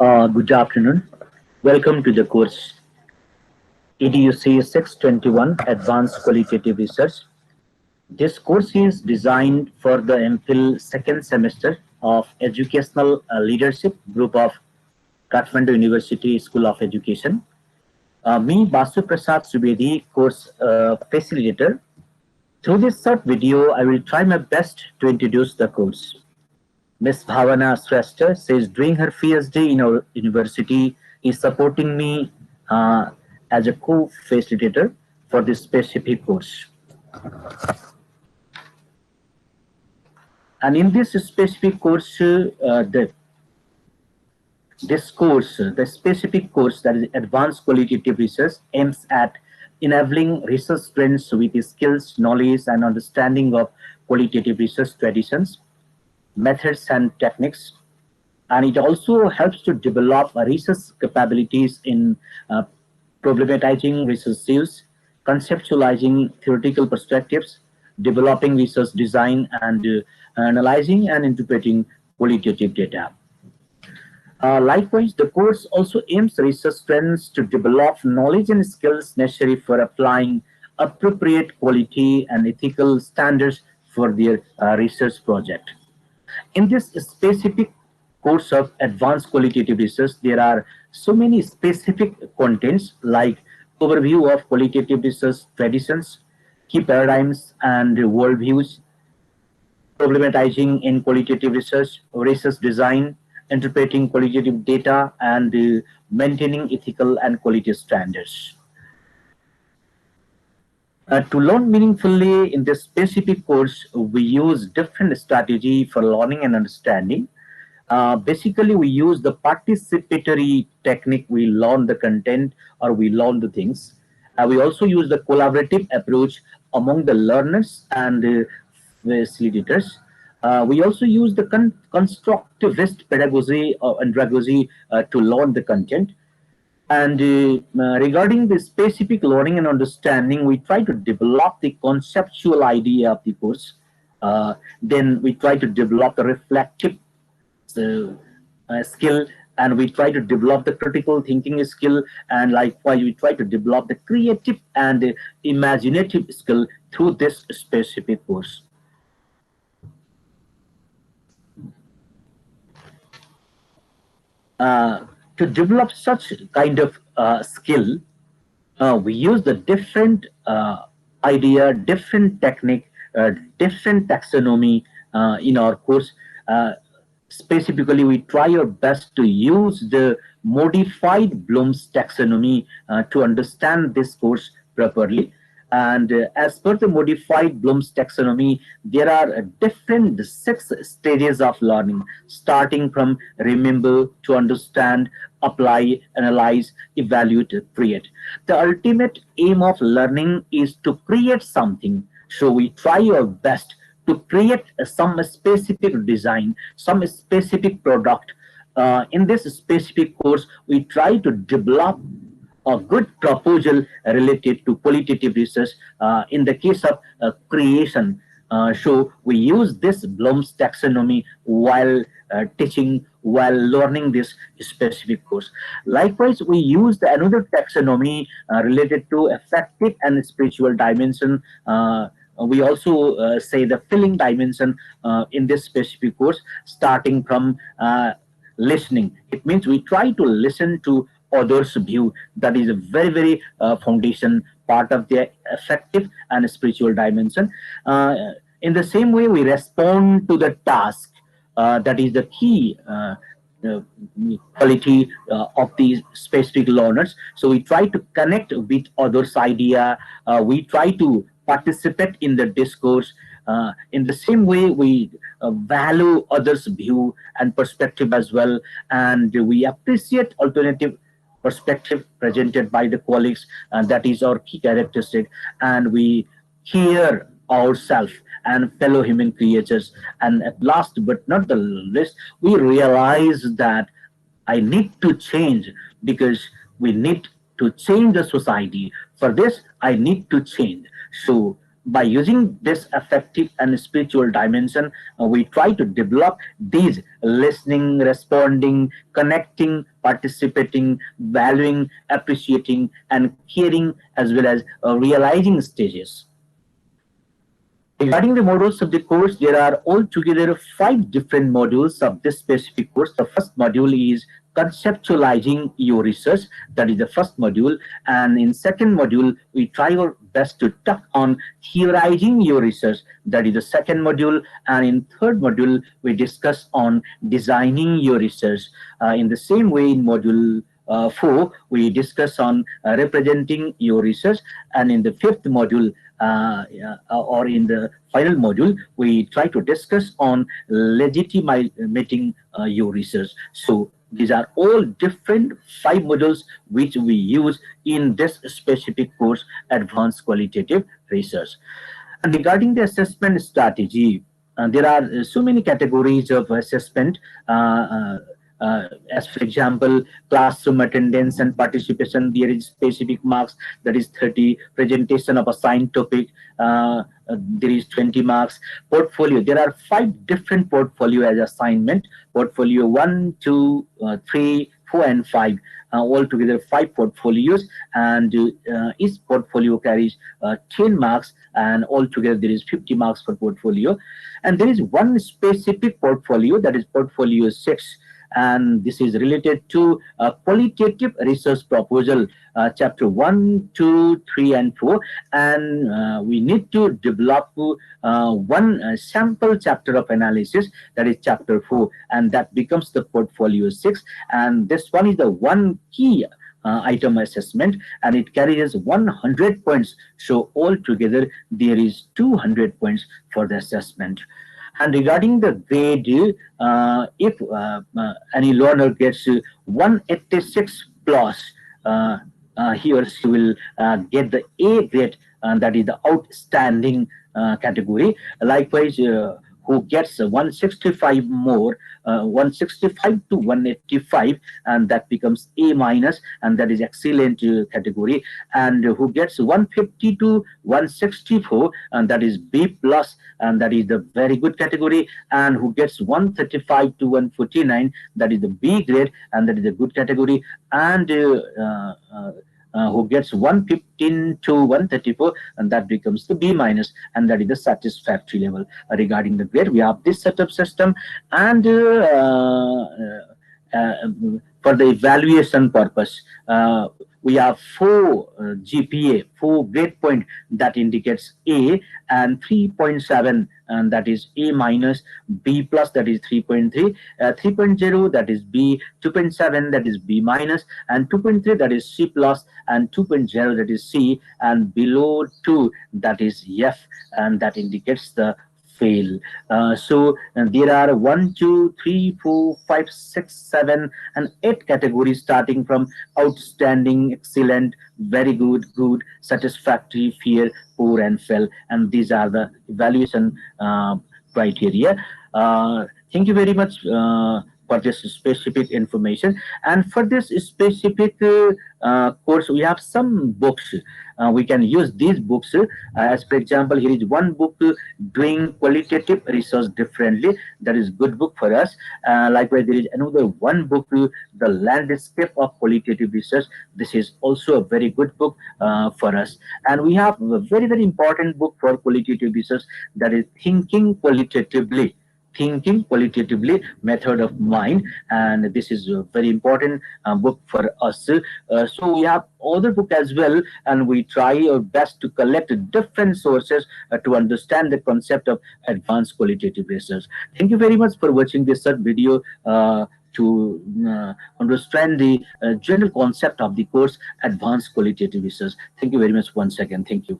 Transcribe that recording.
Good afternoon. Welcome to the course EDUC 621 Advanced Qualitative Research. This course is designed for the MPhil second semester of Educational Leadership Group of Kathmandu University School of Education. Me, Basu Prasad Subedi, course facilitator. Through this short video, I will try my best to introduce the course. Ms. Bhavana Shrestha says doing her PhD in our university is supporting me as a co-facilitator for this specific course. And in this specific course, the specific course, that is Advanced Qualitative Research, aims at enabling research students with skills, knowledge, and understanding of qualitative research traditions, methods, and techniques. And it also helps to develop research capabilities in problematizing research issues, conceptualizing theoretical perspectives, developing research design, and analyzing and interpreting qualitative data. Likewise, the course also aims research students to develop knowledge and skills necessary for applying appropriate quality and ethical standards for their research project. In this specific course of Advanced Qualitative Research, there are so many specific contents like overview of qualitative research traditions, key paradigms and worldviews, problematizing in qualitative research, research design, interpreting qualitative data, and maintaining ethical and quality standards. To learn meaningfully in this specific course, we use different strategy for learning and understanding. Basically, we use the participatory technique. We learn the content or we learn the things. We also use the collaborative approach among the learners and facilitators. We also use the constructivist pedagogy or andragogy to learn the content. And regarding the specific learning and understanding, we try to develop the conceptual idea of the course. Then we try to develop the reflective skill, and we try to develop the critical thinking skill, and likewise we try to develop the creative and imaginative skill through this specific course. To develop such kind of skill, we use the different idea, different technique, different taxonomy in our course. Specifically, we try our best to use the modified Bloom's taxonomy to understand this course properly. And as per the modified Bloom's taxonomy, there are different 6 stages of learning, starting from remember, to understand, apply, analyze, evaluate, create. The ultimate aim of learning is to create something. So we try our best to create some specific design, some specific product. In this specific course, we try to develop a good proposal related to qualitative research in the case of creation. So we use this Bloom's taxonomy while teaching, while learning this specific course. Likewise, we use another taxonomy related to affective and spiritual dimension. We also say the feeling dimension in this specific course, starting from listening. It means we try to listen to others' view. That is a very, very foundation part of the affective and spiritual dimension. In the same way, we respond to the task. That is the key quality of these specific learners. So we try to connect with others' idea. We try to participate in the discourse. In the same way, we value others' view and perspective as well, and we appreciate alternative perspective presented by the colleagues, and that is our key characteristic. And we hear ourselves and fellow human creatures, and at last but not the least, we realize that I need to change, because we need to change the society. For this, I need to change. So by using this affective and spiritual dimension, we try to develop these listening, responding, connecting, participating, valuing, appreciating, and caring, as well as realizing stages. Regarding the modules of the course, there are altogether 5 different modules of this specific course. The first module is conceptualizing your research. That is the first module. And in second module, we try our best to touch on theorizing your research. That is the second module. And in third module, we discuss on designing your research. In the same way, in module 4, we discuss on representing your research, and in the fifth module, or in the final module, we try to discuss on legitimating your research. So these are all different 5 modules which we use in this specific course, Advanced Qualitative Research. And regarding the assessment strategy, there are so many categories of assessment. As for example, classroom attendance and participation, there is specific marks, that is 30. Presentation of assigned topic, there is 20 marks. Portfolio, there are 5 different portfolio as assignment. Portfolio 1, 2, 3, 4, and 5. Altogether 5 portfolios, and each portfolio carries 10 marks, and altogether there is 50 marks per portfolio. And there is one specific portfolio, that is portfolio 6, and this is related to qualitative research proposal, chapter 1, 2, 3, and 4. And we need to develop one sample chapter of analysis, that is chapter 4, and that becomes the portfolio 6. And this one is the one key item assessment, and it carries 100 points. So altogether there is 200 points for the assessment. And regarding the grade, if any learner gets 186 plus, he or she will get the A grade, and that is the outstanding category. Likewise, who gets 165 more, 165 to 185, and that becomes A minus, and that is excellent category. And who gets 150 to 164, and that is B plus, and that is the very good category. And who gets 135 to 149, that is the B grade, and that is a good category. And who gets 115 to 134, and that becomes the B minus, and that is the satisfactory level. Regarding the grade, we have this setup system. And for the evaluation purpose, we have 4 GPA, 4 grade point, that indicates A, and 3.7, and that is A minus, B plus, that is 3.3, 3.0, that is B, 2.7, that is B minus, and 2.3, that is C plus, and 2.0, that is C, and below 2, that is F, and that indicates the fail. So there are 1, 2, 3, 4, 5, 6, 7, and 8 categories, starting from outstanding, excellent, very good, good, satisfactory, fair, poor, and fail. And these are the evaluation criteria. Thank you very much for this specific information. And for this specific course, we have some books. We can use these books. As for example, here is one book, Doing Qualitative Research Differently. That is good book for us. Likewise, there is another one book, The Landscape of Qualitative Research. This is also a very good book for us. And we have a very, very important book for qualitative research, that is Thinking Qualitatively. Thinking Qualitatively, Method of Mind, and this is a very important book for us. So we have other book as well, and we try our best to collect different sources to understand the concept of advanced qualitative research. Thank you very much for watching this video to understand the general concept of the course Advanced Qualitative Research. Thank you very much once again. Thank you.